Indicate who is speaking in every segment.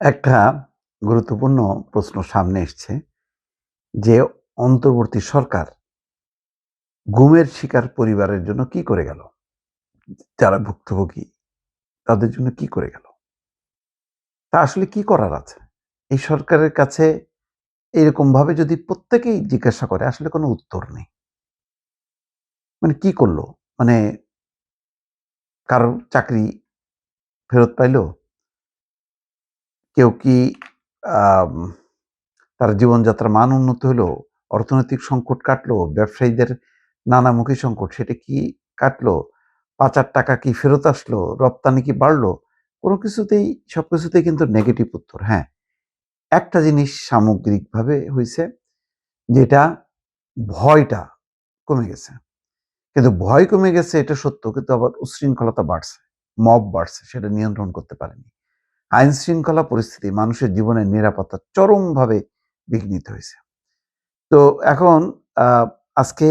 Speaker 1: একটা গুরুত্বপূর্ণ প্রশ্ন সামনে এসছে যে অন্তর্বর্তী সরকার গুমের শিকার পরিবারের জন্য কি করে গেল? যারা ভুক্তভোগী তাদের জন্য কি করে গেল? তা আসলে কি করার আছে? এই সরকারের কাছে এরকমভাবে যদি প্রত্যেকেই জিজ্ঞাসা করে আসলে কোনো উত্তর নেই। মানে কি করলো? মানে কারোর চাকরি ফেরত পাইলো? কেউ কি আম তার জীবনযাত্রার মান উন্নত হলো? অর্থনৈতিক সংকট কাটলো? ব্যবসায়ীদের নানামুখী সংকট সেটা কি কাটলো? পাচার টাকা কি ফেরত আসলো? রপ্তানি কি বাড়লো? কোনো কিছুতেই সবকিছুতেই কিন্তু নেগেটিভ উত্তর। হ্যাঁ, একটা জিনিস সামগ্রিকভাবে হইছে যেটা ভয়টা কমে গেছে। কিন্তু ভয় কমে গেছে এটা সত্য কিন্তু আবার উচ্ছৃঙ্খলতা বাড়ছে। মব বাড়ছে সেটা নিয়ন্ত্রণ করতে পারেনি। আইন শৃঙ্খলা পরিস্থিতি মানুষের জীবনের নিরাপত্তা চরমভাবে বিঘ্নিত হয়েছে। তো এখন আ আজকে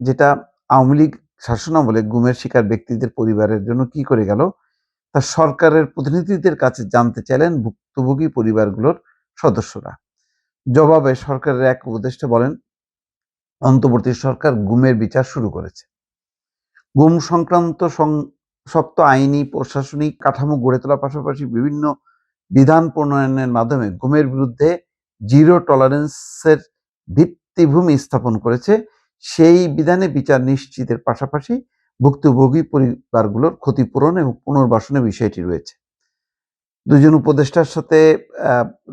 Speaker 1: যেটা আওয়ামী লীগ শাসনামলে গুমের শিকার ব্যক্তিদের পরিবারের জন্য কি করে গেল, তা সরকারের প্রতিনিধিদের কাছে জানতে চাইলেন ভুক্তভোগী পরিবারগুলোর সদস্যরা। জবাবে সরকারের এক উপদেষ্টা বলেন, অন্তর্বর্তী সরকার গুমের বিচার শুরু করেছে। গুম সংক্রান্ত শক্ত আইনি প্রশাসনিক কাঠামো গড়ে তোলার পাশাপাশি বিভিন্ন বিধান প্রণয়নের মাধ্যমে গুমের বিরুদ্ধে জিরো টলারেন্সের ভিত্তিভূমি স্থাপন করেছে। সেই বিধানে বিচার নিশ্চিতের পাশাপাশি ভুক্তভোগী পরিবারগুলোর ক্ষতিপূরণ এবং পুনর্বাসনের বিষয়টি রয়েছে। দুজন উপদেষ্টার সাথে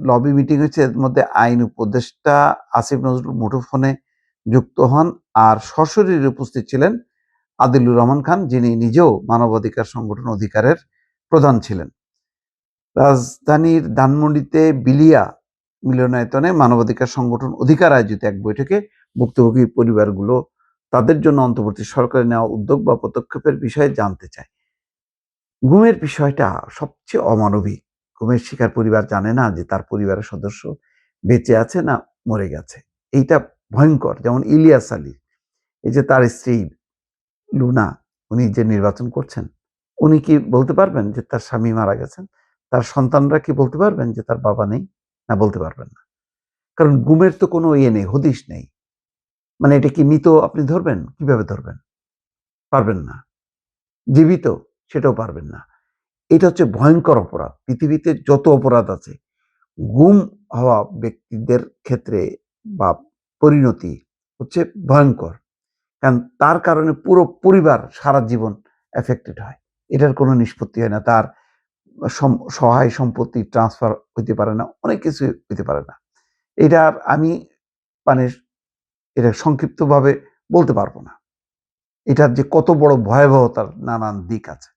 Speaker 1: লবি মিটিং হয়েছে। এর মধ্যে আইন উপদেষ্টা আসিফ নজরুল মুঠোফোনে যুক্ত হন। আর সশরীরে উপস্থিত ছিলেন আদিলুর রহমান খান, যিনি নিজেও মানবাধিকার সংগঠন অধিকারের প্রধান ছিলেন। রাজধানীর ধানমন্ডিতে বিলিয়া মিলনায়তনে মানবাধিকার সংগঠন অধিকার আয়োজিত এক বৈঠকে ভুক্তভোগী পরিবারগুলো তাদের জন্য অন্তর্বর্তী সরকারের নেওয়া উদ্যোগ বা পদক্ষেপের বিষয়ে জানতে চায়। গুমের বিষয়টা সবচেয়ে অমানবিক। গুমের শিকার পরিবার জানে না যে তার পরিবারের সদস্য বেঁচে আছে না মরে গেছে। এইটা ভয়ঙ্কর। যেমন ইলিয়াস আলী, এই যে তার স্ত্রী লুনা, উনি যে নির্বাচন করছেন, উনি কি বলতে পারবেন যে তার স্বামী মারা গেছেন? তার সন্তানরা কি বলতে পারবেন যে তার বাবা নেই? না, বলতে পারবেন না। কারণ গুমের তো কোনো ইয়ে নেই, হদিস নেই। মানে এটা কি মৃত আপনি ধরবেন? কিভাবে ধরবেন? পারবেন না। জীবিত? সেটাও পারবেন না। এটা হচ্ছে ভয়ংকর অপরাধ। পৃথিবীতে যত অপরাধ আছে, গুম হওয়া ব্যক্তিদের ক্ষেত্রে বা পরিণতি হচ্ছে ভয়ংকর। কারণ তার কারণে পুরো পরিবার সারা জীবন এফেক্টেড হয়। এটার কোনো নিষ্পত্তি হয় না। তার সহায় সম্পত্তি ট্রান্সফার হইতে পারে না। অনেক কিছু হইতে পারে না। এটার আমি মানে এটা সংক্ষিপ্তভাবে বলতে পারব না। এটার যে কত বড় ভয়াবহতার নানান দিক আছে।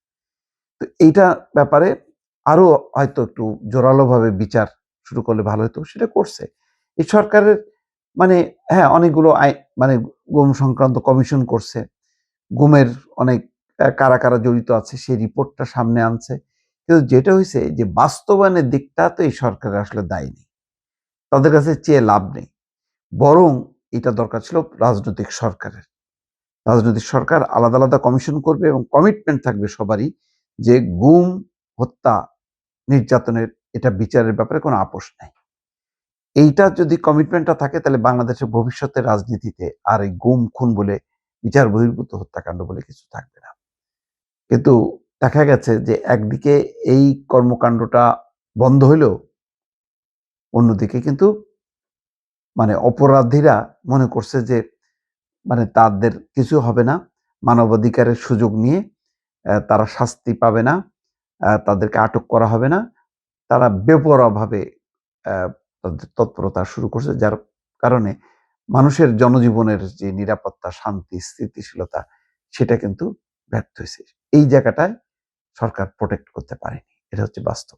Speaker 1: তো এইটা ব্যাপারে আরো হয়তো একটু জোরালোভাবে বিচার শুরু করলে ভালো হতো। সেটা করছে। এই সরকারের মানে হ্যাঁ, অনেকগুলো মানে গুম সংক্রান্ত কমিশন করছে। গুমের অনেক কারা জড়িত আছে সেই রিপোর্টটা সামনে আনছে। কিন্তু যেটা হইছে যে বাস্তবায়নের দিকটা তো এই সরকারের আসলে দায় নেই। তাদের কাছে চেয়ে লাভ নেই। বরং এটা দরকার ছিল রাজনৈতিক সরকারের। রাজনৈতিক সরকার আলাদা কমিশন করবে এবং কমিটমেন্ট থাকবে সবারই যে গুম, হত্যা, নির্যাতনের এটা বিচারের ব্যাপারে কোনো আপোস নাই। এইটা যদি কমিটমেন্টটা থাকে তাহলে বাংলাদেশের ভবিষ্যতের রাজনীতিতে আর এই গুম, খুন বলে বিচার বহির্ভূত হত্যাকাণ্ড বলে কিছু থাকবে না। কিন্তু দেখা গেছে যে একদিকে এই কর্মকাণ্ডটা বন্ধ হইলেও অন্যদিকে কিন্তু মানে অপরাধীরা মনে করছে যে মানে তাদের কিছু হবে না। মানবাধিকারের সুযোগ নিয়ে তারা শাস্তি পাবে না। তাদেরকে আটক করা হবে না। তারা বেপরোয়াভাবে অ্যা তাদের তৎপরতা শুরু করছে। যার কারণে মানুষের জনজীবনের যে নিরাপত্তা, শান্তি, স্থিতিশীলতা সেটা কিন্তু ব্যর্থ হইছে। এই জায়গাটায় সরকার প্রটেক্ট করতে পারেনি। এটা হচ্ছে বাস্তব।